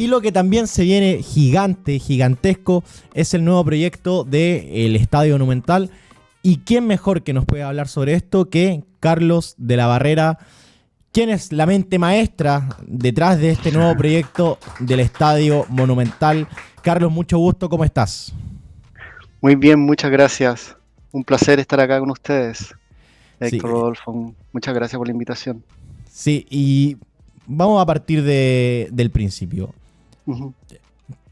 Y lo que también se viene gigantesco, es el nuevo proyecto del Estadio Monumental. ¿Y quién mejor que nos puede hablar sobre esto que Carlos de la Barrera, quien es la mente maestra detrás de este nuevo proyecto del Estadio Monumental? Carlos, mucho gusto, ¿cómo estás? Muy bien, muchas gracias. Un placer estar acá con ustedes. Sí, Héctor Rodolfo, muchas gracias por la invitación. sí, y vamos a partir del principio. Ujú.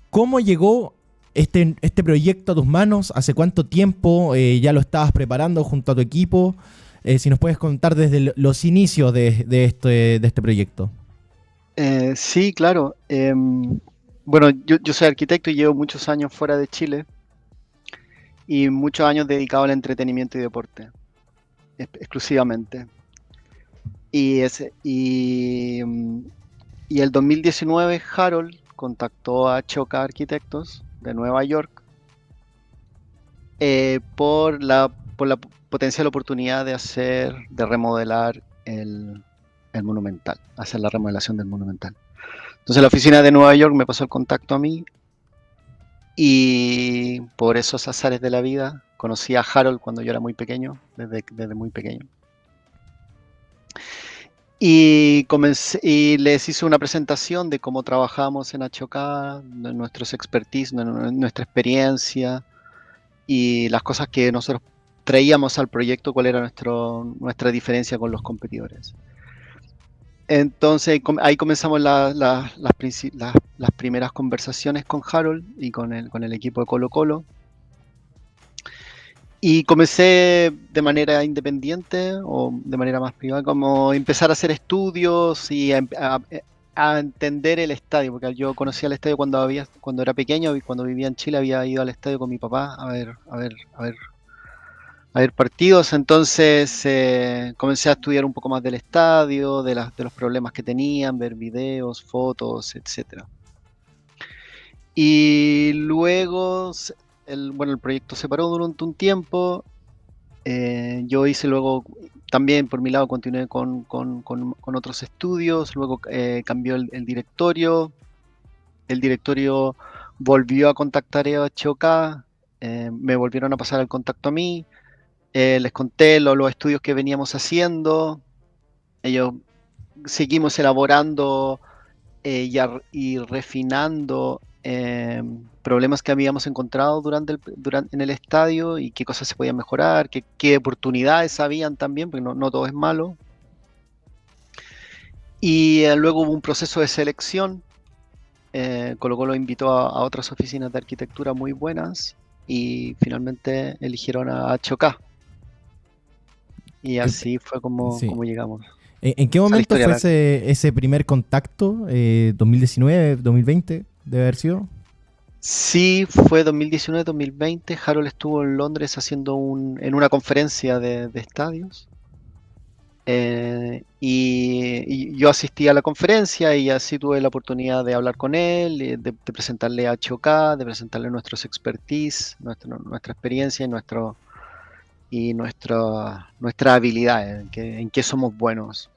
¿Cómo llegó este proyecto a tus manos? ¿Hace cuánto tiempo ya lo estabas preparando junto a tu equipo? Si nos puedes contar desde los inicios de este proyecto. Sí, claro. Bueno, yo soy arquitecto y llevo muchos años fuera de Chile y muchos años dedicado al entretenimiento y deporte, exclusivamente. Y el 2019 Harold contactó a Choca Arquitectos de Nueva York por la potencial oportunidad de remodelar el Monumental, hacer la remodelación del Monumental. Entonces la oficina de Nueva York me pasó el contacto a mí y por esos azares de la vida conocí a Harold cuando yo era muy pequeño, desde muy pequeño. Y les hice una presentación de cómo trabajamos en HOK, de nuestros expertise, de nuestra experiencia y las cosas que nosotros traíamos al proyecto, cuál era nuestra diferencia con los competidores. Entonces ahí comenzamos las primeras conversaciones con Harold y con el equipo de Colo Colo. Y comencé de manera independiente o de manera más privada, como empezar a hacer estudios y a entender el estadio, porque yo conocía el estadio cuando era pequeño y cuando vivía en Chile había ido al estadio con mi papá a ver partidos. Entonces comencé a estudiar un poco más del estadio, de los problemas que tenían, ver videos, fotos, etcétera. Y luego el proyecto se paró durante un tiempo. Yo hice luego, también por mi lado, continué con otros estudios. Luego cambió el directorio. El directorio volvió a contactar a HOK. Me volvieron a pasar el contacto a mí. Les conté los estudios que veníamos haciendo. Ellos seguimos elaborando y refinando problemas que habíamos encontrado en el estadio y qué cosas se podían mejorar, qué oportunidades habían también, porque no todo es malo. Y luego hubo un proceso de selección. Colo Colo invitó a otras oficinas de arquitectura muy buenas y finalmente eligieron a HOK. Y En- así fue como sí. llegamos. ¿En qué Esa es la momento historia fue larga. ese primer contacto? ¿2019, 2020 debe haber sido? Sí, fue 2019-2020. Harold estuvo en Londres en una conferencia de estadios. Y yo asistí a la conferencia y así tuve la oportunidad de hablar con él, de presentarle a HOK, de presentarle nuestros expertise, nuestra experiencia nuestra habilidad, en qué somos buenos.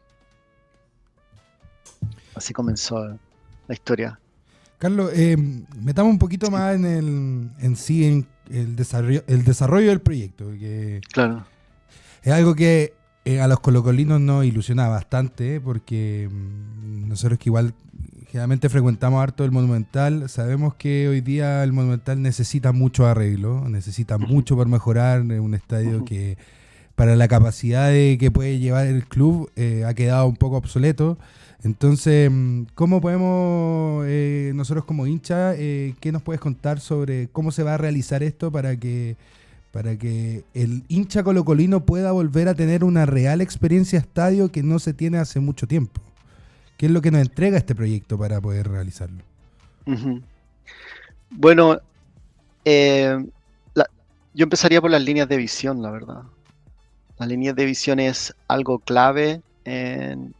Así comenzó la historia. Carlos, metamos un poquito Sí, más en el desarrollo del proyecto, que claro. es algo que a los colocolinos nos ilusiona bastante, porque nosotros que igual generalmente frecuentamos harto el Monumental, sabemos que hoy día el Monumental necesita mucho arreglo, necesita Ujú, mucho por mejorar, un estadio ujú. que para la capacidad que puede llevar el club ha quedado un poco obsoleto. Entonces, ¿cómo podemos, nosotros como hinchas, qué nos puedes contar sobre cómo se va a realizar esto para que el hincha colocolino pueda volver a tener una real experiencia estadio que no se tiene hace mucho tiempo? ¿Qué es lo que nos entrega este proyecto para poder realizarlo? Ujú. Bueno, eh, la- yo empezaría por las líneas de visión, la verdad. Las líneas de visión es algo clave en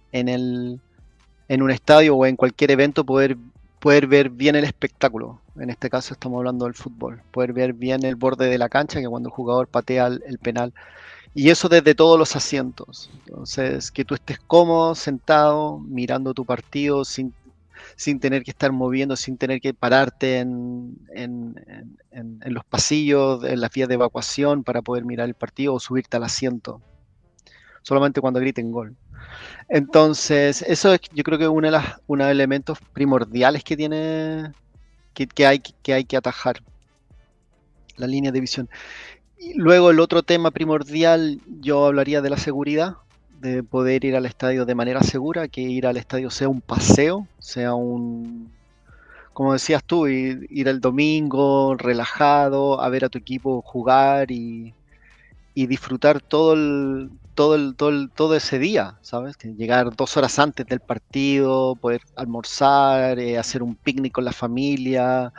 un estadio o en cualquier evento, poder ver bien el espectáculo. En este caso estamos hablando del fútbol. Poder ver bien el borde de la cancha, que cuando el jugador patea el penal. Y eso desde todos los asientos. Entonces, que tú estés cómodo, sentado, mirando tu partido, sin tener que estar moviendo, sin tener que pararte en los pasillos, en las vías de evacuación para poder mirar el partido o subirte al asiento, solamente cuando griten gol. Entonces, eso es, yo creo que es uno de los elementos primordiales que tiene, que hay que atajar, la línea de visión. Y luego el otro tema primordial, yo hablaría de la seguridad, de poder ir al estadio de manera segura, que ir al estadio sea un paseo, sea como decías tú, ir el domingo relajado, a ver a tu equipo jugar y disfrutar todo ese día, ¿sabes? Que llegar 2 horas antes del partido, poder almorzar, hacer un picnic con la familia,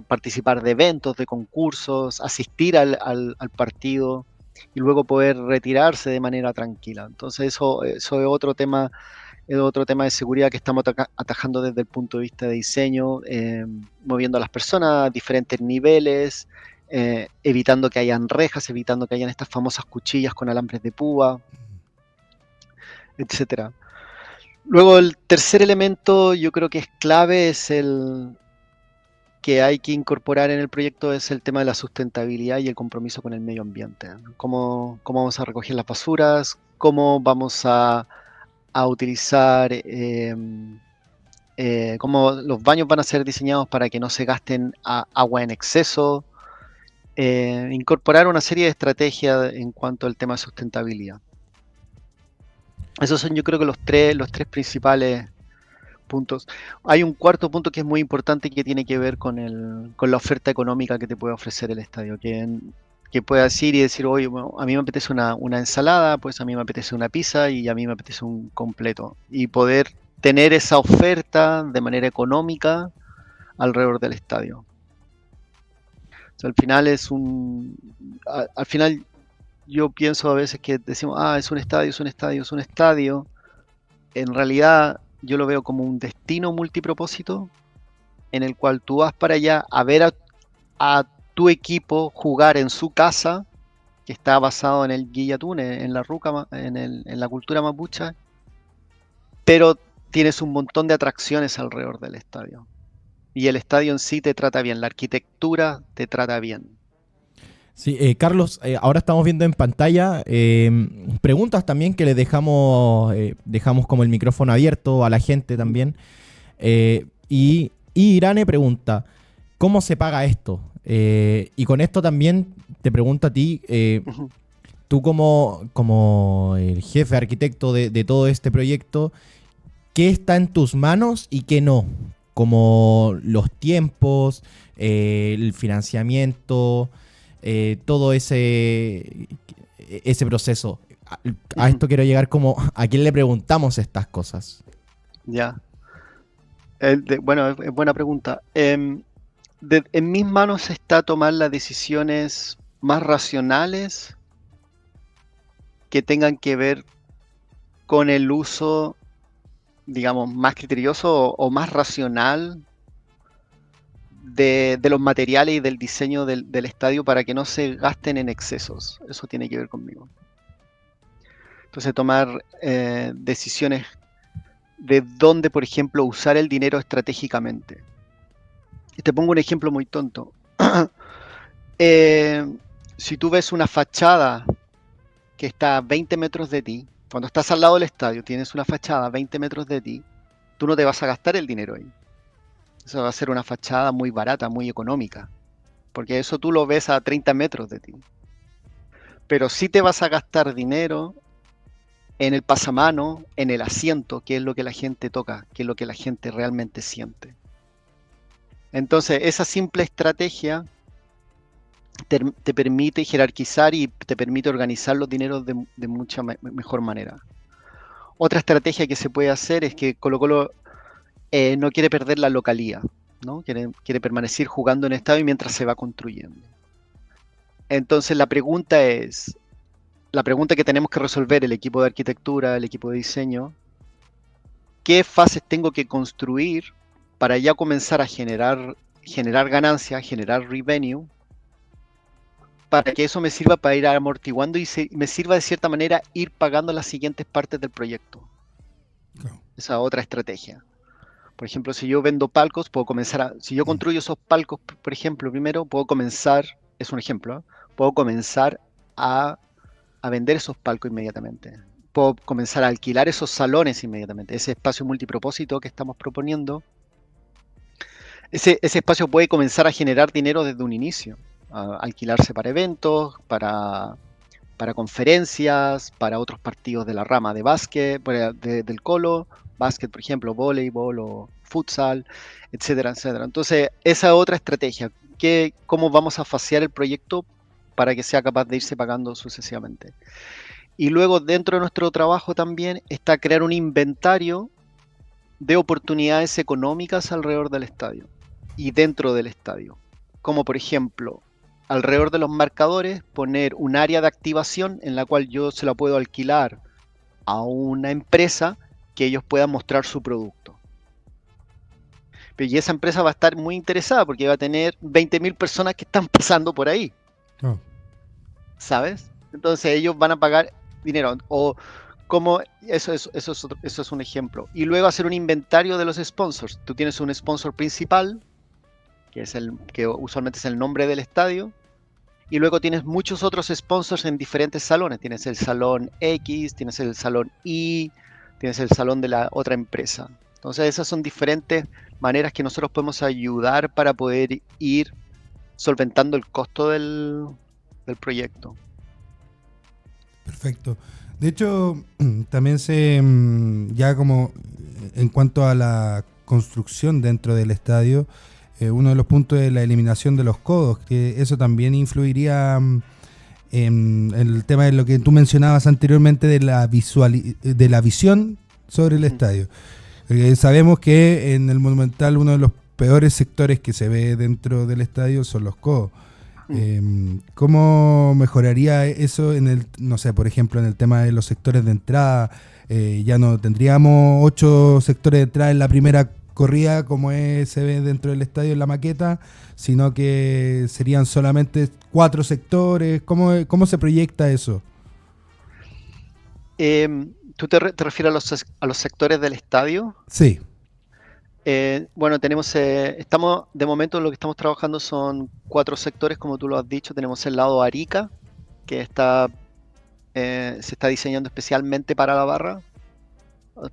participar de eventos, de concursos, asistir al partido y luego poder retirarse de manera tranquila. Entonces eso es otro tema de seguridad que estamos atajando desde el punto de vista de diseño, moviendo a las personas a diferentes niveles, evitando que hayan rejas, evitando que hayan estas famosas cuchillas con alambres de púa, etcétera. Luego el tercer elemento yo creo que es clave, es el que hay que incorporar en el proyecto, es el tema de la sustentabilidad y el compromiso con el medio ambiente. Cómo vamos a recoger las basuras, cómo vamos a utilizar, cómo los baños van a ser diseñados para que no se gasten agua en exceso, incorporar una serie de estrategias en cuanto al tema de sustentabilidad. Esos son, yo creo que los tres principales puntos. Hay un cuarto punto que es muy importante, que tiene que ver con la oferta económica que te puede ofrecer el estadio, que puedas ir y decir, oye, bueno, a mí me apetece una ensalada, pues a mí me apetece una pizza y a mí me apetece un completo, y poder tener esa oferta de manera económica alrededor del estadio. O sea, al final yo pienso a veces que decimos, es un estadio, es un estadio, es un estadio. En realidad yo lo veo como un destino multipropósito en el cual tú vas para allá a ver a tu equipo jugar en su casa, que está basado en el Guillatún, en la ruca, en la cultura mapuche, pero tienes un montón de atracciones alrededor del estadio. Y el estadio en sí te trata bien, la arquitectura te trata bien. Sí, Carlos, ahora estamos viendo en pantalla preguntas también que le dejamos como el micrófono abierto a la gente también. Y Irane pregunta, ¿cómo se paga esto? Y con esto también te pregunto a ti, tú como el jefe arquitecto de todo este proyecto, ¿qué está en tus manos y qué no? Como los tiempos, el financiamiento, todo ese proceso. A esto quiero llegar como, ¿a quién le preguntamos estas cosas? Ya. Bueno, es buena pregunta. En mis manos está tomar las decisiones más racionales que tengan que ver con el uso, digamos, más criterioso o más racional de los materiales y del diseño del estadio, para que no se gasten en excesos. Eso tiene que ver conmigo. Entonces, tomar decisiones de dónde, por ejemplo, usar el dinero estratégicamente. Y te pongo un ejemplo muy tonto. Si tú ves una fachada que está a 20 metros de ti, cuando estás al lado del estadio, tienes una fachada a 20 metros de ti, tú no te vas a gastar el dinero ahí. Eso va a ser una fachada muy barata, muy económica, porque eso tú lo ves a 30 metros de ti. Pero sí te vas a gastar dinero en el pasamano, en el asiento, que es lo que la gente toca, que es lo que la gente realmente siente. Entonces, esa simple estrategia te permite jerarquizar y te permite organizar los dineros de mucha mejor manera. Otra estrategia que se puede hacer es que Colo-Colo no quiere perder la localía, ¿no? Quiere permanecer jugando en el estadio mientras se va construyendo. Entonces la pregunta que tenemos que resolver el equipo de arquitectura, el equipo de diseño, ¿qué fases tengo que construir para ya comenzar a generar ganancias, generar revenue, para que eso me sirva para ir amortiguando y me sirva de cierta manera ir pagando las siguientes partes del proyecto? Claro. Esa otra estrategia. Por ejemplo, si yo vendo palcos, puedo comenzar si yo construyo esos palcos, por ejemplo, primero, puedo comenzar, es un ejemplo, ¿eh? Puedo comenzar a, a vender esos palcos inmediatamente. Puedo comenzar a alquilar esos salones inmediatamente. Ese espacio multipropósito que estamos proponiendo, ese espacio puede comenzar a generar dinero desde un inicio. A alquilarse para eventos, para conferencias, para otros partidos de la rama de básquet, del colo, básquet, por ejemplo, voleibol o futsal, etcétera, etcétera. Entonces, esa es otra estrategia. ¿Cómo vamos a fasear el proyecto para que sea capaz de irse pagando sucesivamente? Y luego, dentro de nuestro trabajo también está crear un inventario de oportunidades económicas alrededor del estadio y dentro del estadio. Como por ejemplo, alrededor de los marcadores, poner un área de activación en la cual yo se la puedo alquilar a una empresa que ellos puedan mostrar su producto. Y esa empresa va a estar muy interesada porque va a tener 20.000 personas que están pasando por ahí. Oh. ¿Sabes? Entonces ellos van a pagar dinero. O como eso es un ejemplo. Y luego hacer un inventario de los sponsors. Tú tienes un sponsor principal, que usualmente es el nombre del estadio. Y luego tienes muchos otros sponsors en diferentes salones. Tienes el salón X, tienes el salón Y, tienes el salón de la otra empresa. Entonces esas son diferentes maneras que nosotros podemos ayudar para poder ir solventando el costo del proyecto. Perfecto. De hecho, también ya como en cuanto a la construcción dentro del estadio, uno de los puntos es la eliminación de los codos, que eso también influiría en el tema de lo que tú mencionabas anteriormente de la visión sobre el estadio. Sabemos que en el Monumental uno de los peores sectores que se ve dentro del estadio son los codos. ¿Cómo mejoraría eso no sé, por ejemplo, en el tema de los sectores de entrada? Ya no tendríamos 8 sectores de entrada en la primera corrida como se ve dentro del estadio en la maqueta, sino que serían solamente 4 sectores. ¿Cómo se proyecta eso? ¿Tú te refieres a los sectores del estadio? Sí. Bueno, estamos, de momento lo que estamos trabajando son 4 sectores, como tú lo has dicho. Tenemos el lado Arica, que se está diseñando especialmente para la barra,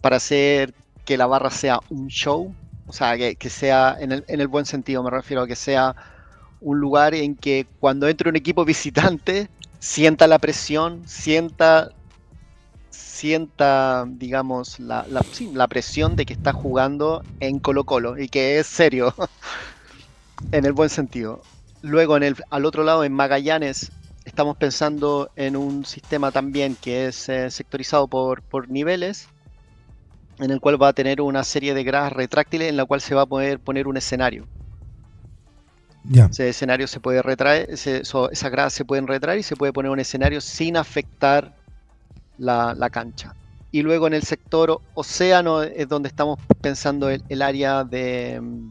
para hacer que la barra sea un show, o sea, que sea, en el buen sentido me refiero, a que sea un lugar en que cuando entre un equipo visitante sienta la presión, sienta, digamos, la presión de que está jugando en Colo-Colo y que es serio, en el buen sentido. Luego, al otro lado, en Magallanes, estamos pensando en un sistema también que es sectorizado por niveles, en el cual va a tener una serie de gradas retráctiles en la cual se va a poder poner un escenario. Ya. Ese escenario se puede retraer, esas gradas se pueden retraer y se puede poner un escenario sin afectar la cancha. Y luego en el sector océano es donde estamos pensando el área del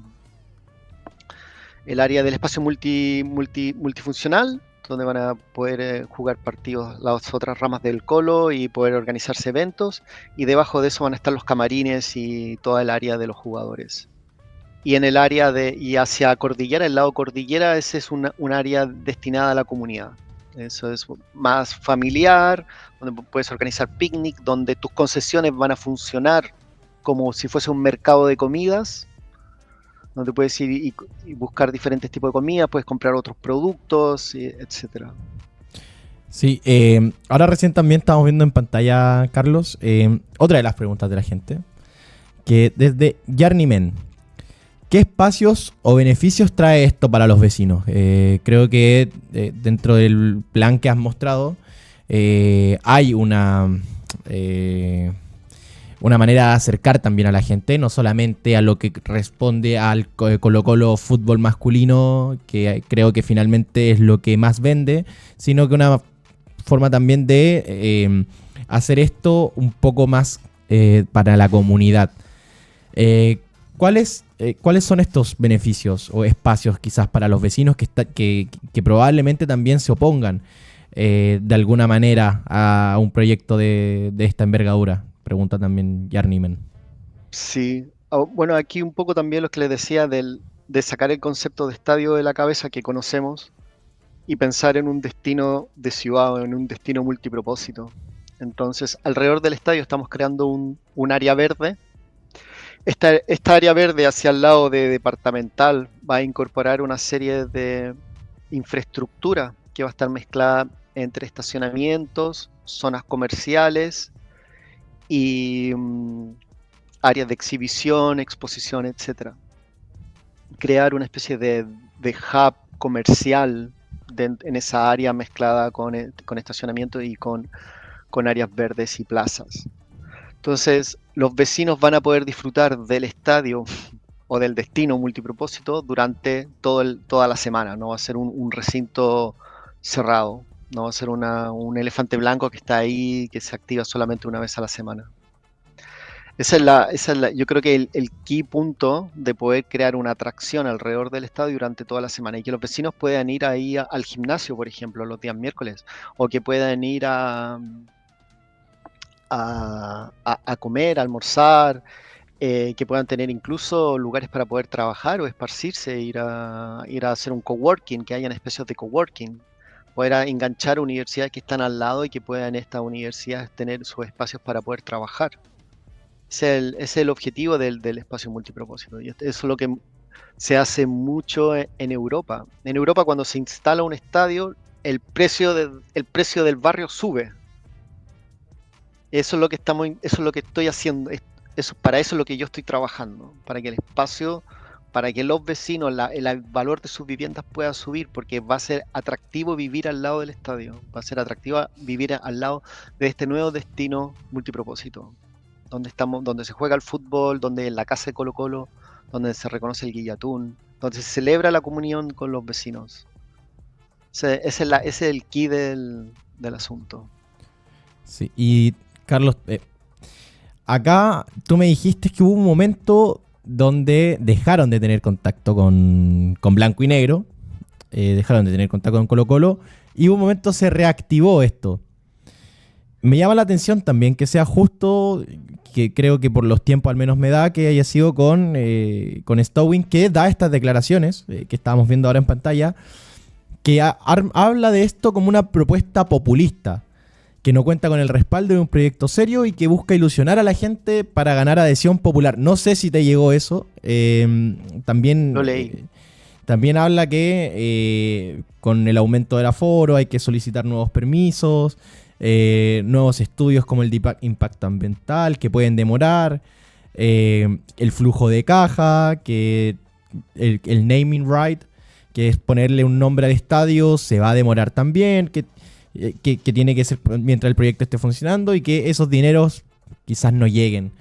espacio multifuncional, donde van a poder jugar partidos las otras ramas del Colo y poder organizarse eventos, y debajo de eso van a estar los camarines y toda el área de los jugadores. Y en el área y hacia Cordillera, el lado Cordillera, ese es un área destinada a la comunidad. Eso es más familiar, donde puedes organizar picnic, donde tus concesiones van a funcionar como si fuese un mercado de comidas, donde puedes ir y buscar diferentes tipos de comida, puedes comprar otros productos, etcétera. Sí, ahora recién también estamos viendo en pantalla, Carlos, otra de las preguntas de la gente, que desde Yarnimen, ¿qué espacios o beneficios trae esto para los vecinos? Creo que dentro del plan que has mostrado hay una manera de acercar también a la gente, no solamente a lo que responde al Colo-Colo fútbol masculino, que creo que finalmente es lo que más vende, sino que una forma también de hacer esto un poco más para la comunidad. ¿Cuáles son estos beneficios o espacios quizás para los vecinos que probablemente también se opongan de alguna manera a un proyecto de esta envergadura? Pregunta también Yarnimen. Sí, Bueno, aquí un poco también lo que les decía de sacar el concepto de estadio de la cabeza que conocemos y pensar en un destino de ciudad o en un destino multipropósito. Entonces, alrededor del estadio estamos creando un área verde. Esta área verde hacia el lado de departamental va a incorporar una serie de infraestructura que va a estar mezclada entre estacionamientos, zonas comerciales y áreas de exhibición, exposición, etcétera. Crear una especie de hub comercial en esa área mezclada con estacionamiento y con áreas verdes y plazas. Entonces, los vecinos van a poder disfrutar del estadio o del destino multipropósito durante toda la semana. No va a ser un recinto cerrado, no va a ser un elefante blanco que está ahí, que se activa solamente una vez a la semana. Yo creo que el key punto de poder crear una atracción alrededor del estadio durante toda la semana y que los vecinos puedan ir ahí al gimnasio, por ejemplo, los días miércoles, o que puedan ir a comer, a almorzar, que puedan tener incluso lugares para poder trabajar o esparcirse, ir a hacer un coworking, que hayan espacios de coworking, poder enganchar universidades que están al lado y que puedan estas universidades tener sus espacios para poder trabajar. Ese es el objetivo del espacio multipropósito. Y eso es lo que se hace mucho en Europa. En Europa, cuando se instala un estadio, el precio del barrio sube. Eso es lo que estoy haciendo. Para eso es lo que yo estoy trabajando. Para que el espacio, para que los vecinos, el valor de sus viviendas pueda subir, porque va a ser atractivo vivir al lado del estadio. Va a ser atractivo vivir al lado de este nuevo destino multipropósito. Donde se juega el fútbol, donde en la casa de Colo-Colo, donde se reconoce el guillatún, donde se celebra la comunión con los vecinos. Ese es el key del asunto. Sí, y Carlos, acá tú me dijiste que hubo un momento donde dejaron de tener contacto con Blanco y Negro, dejaron de tener contacto con Colo-Colo, y un momento se reactivó esto. Me llama la atención también que sea justo, que creo que por los tiempos al menos me da, que haya sido con Stowin, que da estas declaraciones que estábamos viendo ahora en pantalla, que habla de esto como una propuesta populista, que no cuenta con el respaldo de un proyecto serio y que busca ilusionar a la gente para ganar adhesión popular. No sé si te llegó eso. También Lo leí. También habla que con el aumento del aforo hay que solicitar nuevos permisos, nuevos estudios como el de impacto ambiental que pueden demorar, el flujo de caja, que el naming right, que es ponerle un nombre al estadio, se va a demorar también, que tiene que ser mientras el proyecto esté funcionando y que esos dineros quizás no lleguen.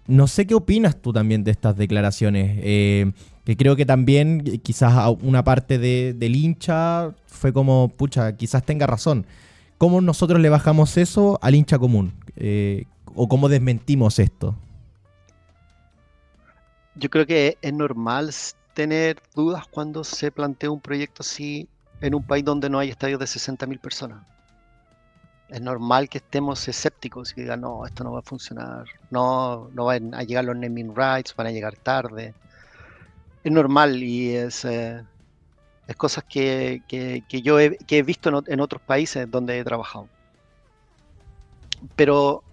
No sé qué opinas tú también de estas declaraciones, que creo que también quizás a una parte del hincha fue como, pucha, quizás tenga razón. ¿Cómo nosotros le bajamos eso al hincha común? ¿O cómo desmentimos esto? Yo creo que es normal tener dudas cuando se plantea un proyecto así en un país donde no hay estadios de 60.000 personas. Es normal que estemos escépticos y digan, no, esto no va a funcionar, no van a llegar los naming rights, van a llegar tarde. Es normal y es cosas que yo he visto en otros países donde he trabajado. Pero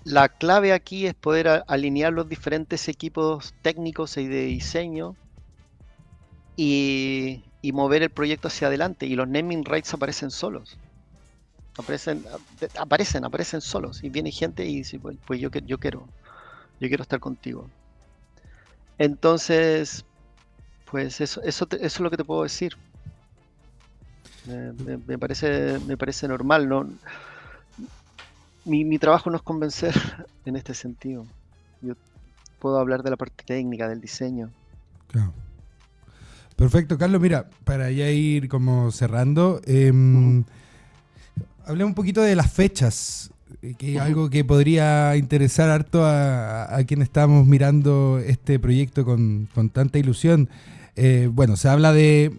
la clave aquí es poder alinear los diferentes equipos técnicos y de diseño y mover el proyecto hacia adelante. Y los naming rights aparecen solos. Aparecen solos. Y viene gente y dice, pues yo quiero estar contigo. Entonces, pues eso es lo que te puedo decir. Me parece normal, ¿no? Mi trabajo no es convencer en este sentido. Yo puedo hablar de la parte técnica, del diseño. Claro. Perfecto, Carlos. Mira, para ya ir como cerrando, hablemos un poquito de las fechas, que es algo que podría interesar harto a quienes estamos mirando este proyecto con tanta ilusión. Bueno, se habla de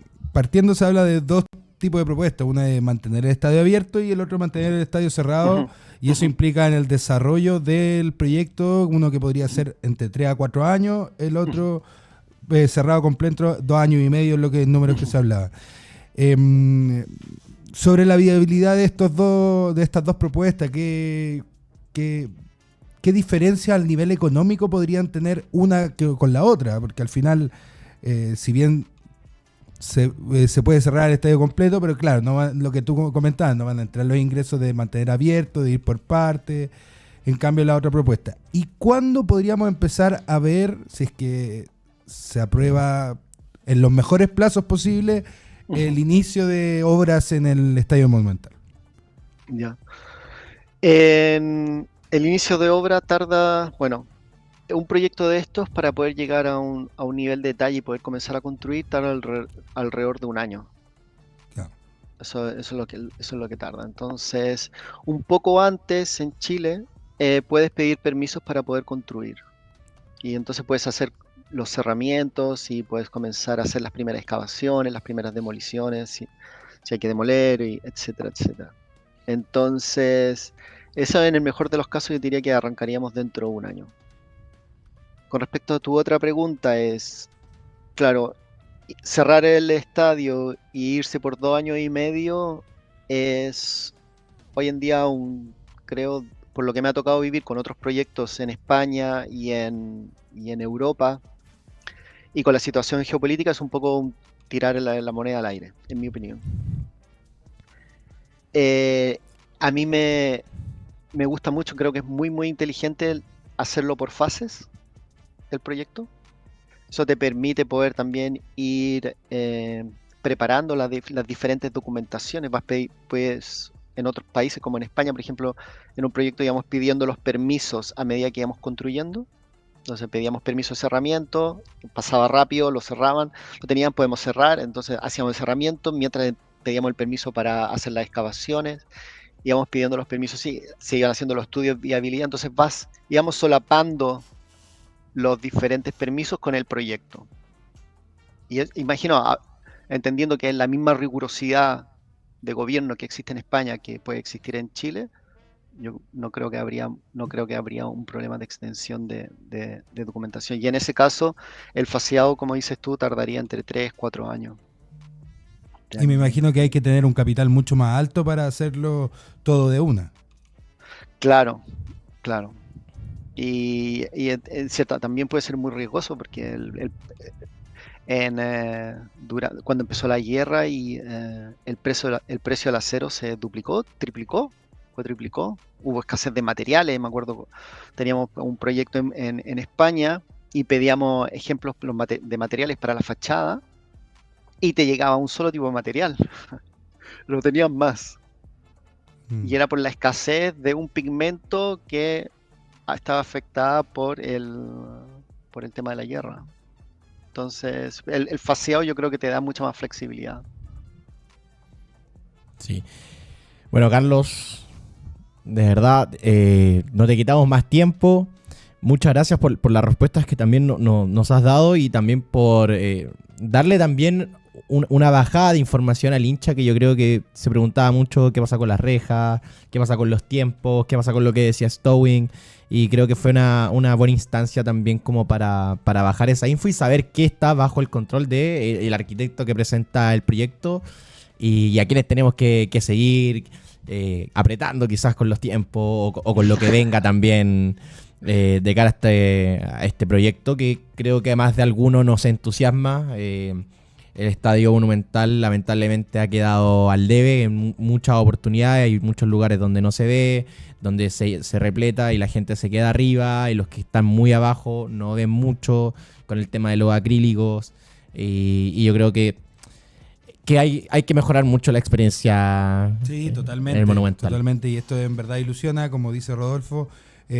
dos tipos de propuestas, una de mantener el estadio abierto y el otro mantener el estadio cerrado y eso implica en el desarrollo del proyecto, uno que podría ser entre 3 a 4 años, el otro cerrado completo 2 años y medio, es lo que el número que se hablaba. Sobre la viabilidad de estas dos propuestas, ¿qué diferencia al nivel económico podrían tener una con la otra? Porque al final, si bien se puede cerrar el estadio completo, pero claro, lo que tú comentabas, no van a entrar los ingresos de mantener abierto, de ir por parte, en cambio la otra propuesta. ¿Y cuándo podríamos empezar a ver, si es que se aprueba en los mejores plazos posibles, el inicio de obras en el Estadio Monumental? Ya. El inicio de obra tarda, bueno, un proyecto de estos para poder llegar a un nivel de detalle y poder comenzar a construir tarda alrededor de un año. Claro. Eso es lo que tarda. Entonces, un poco antes en Chile puedes pedir permisos para poder construir. Y entonces puedes hacer los cerramientos y puedes comenzar a hacer las primeras excavaciones, las primeras demoliciones, si hay que demoler, etcétera, etcétera. Entonces, eso en el mejor de los casos yo diría que arrancaríamos dentro de un año. Con respecto a tu otra pregunta es, claro, cerrar el estadio y irse por 2 años y medio es hoy en día creo, por lo que me ha tocado vivir con otros proyectos en España y en Europa, y con la situación geopolítica es un poco tirar la moneda al aire, en mi opinión. A mí me gusta mucho, creo que es muy muy inteligente hacerlo por fases, el proyecto. Eso te permite poder también ir preparando las diferentes documentaciones. Pues, en otros países, como en España, por ejemplo, en un proyecto íbamos pidiendo los permisos a medida que íbamos construyendo. Entonces pedíamos permiso de cerramiento, pasaba rápido, lo cerraban, lo tenían, podemos cerrar, entonces hacíamos el cerramiento mientras pedíamos el permiso para hacer las excavaciones, íbamos pidiendo los permisos, sí, se iban haciendo los estudios de viabilidad, entonces íbamos solapando los diferentes permisos con el proyecto. Y imagino, entendiendo que es la misma rigurosidad de gobierno que existe en España que puede existir en Chile, yo no creo que habría un problema de extensión de documentación. Y en ese caso, el faseado, como dices tú, tardaría entre 3 y 4 años. Y me imagino que hay que tener un capital mucho más alto para hacerlo todo de una. Claro. Y en cierta, también puede ser muy riesgoso porque cuando empezó la guerra y el precio del acero se duplicó, triplicó, cuatriplicó. Hubo escasez de materiales, me acuerdo, teníamos un proyecto en España y pedíamos ejemplos de materiales para la fachada y te llegaba un solo tipo de material, lo tenían más. Y era por la escasez de un pigmento que estaba afectada por el tema de la guerra. Entonces, el faseado yo creo que te da mucha más flexibilidad. Sí. Bueno, Carlos, de verdad, no te quitamos más tiempo. Muchas gracias por las respuestas que también nos has dado y también por darle también una bajada de información al hincha que yo creo que se preguntaba mucho qué pasa con las rejas, qué pasa con los tiempos, qué pasa con lo que decía Stowing, y creo que fue una buena instancia también como para bajar esa info y saber qué está bajo el control del arquitecto que presenta el proyecto y a quienes tenemos que seguir apretando quizás con los tiempos o con lo que venga también de cara a este proyecto que creo que además de alguno nos entusiasma. El Estadio Monumental lamentablemente ha quedado al debe en muchas oportunidades, hay muchos lugares donde no se ve, donde se repleta y la gente se queda arriba y los que están muy abajo no ven mucho con el tema de los acrílicos y yo creo que hay que mejorar mucho la experiencia totalmente, en el Monumental. Totalmente, y esto en verdad ilusiona, como dice Rodolfo.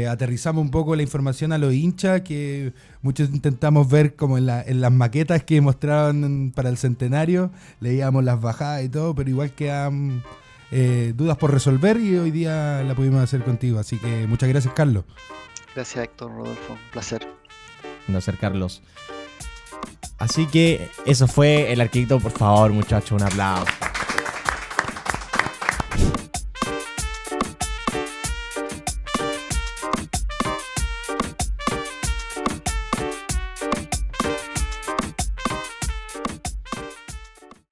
Aterrizamos un poco la información a los hinchas que muchos intentamos ver como en las maquetas que mostraban para el centenario, leíamos las bajadas y todo, pero igual quedan dudas por resolver y hoy día la pudimos hacer contigo, así que muchas gracias, Carlos. Gracias, Héctor, Rodolfo, un placer. Un placer, Carlos. Así que eso fue El Arquitecto. Por favor, muchachos, un aplauso.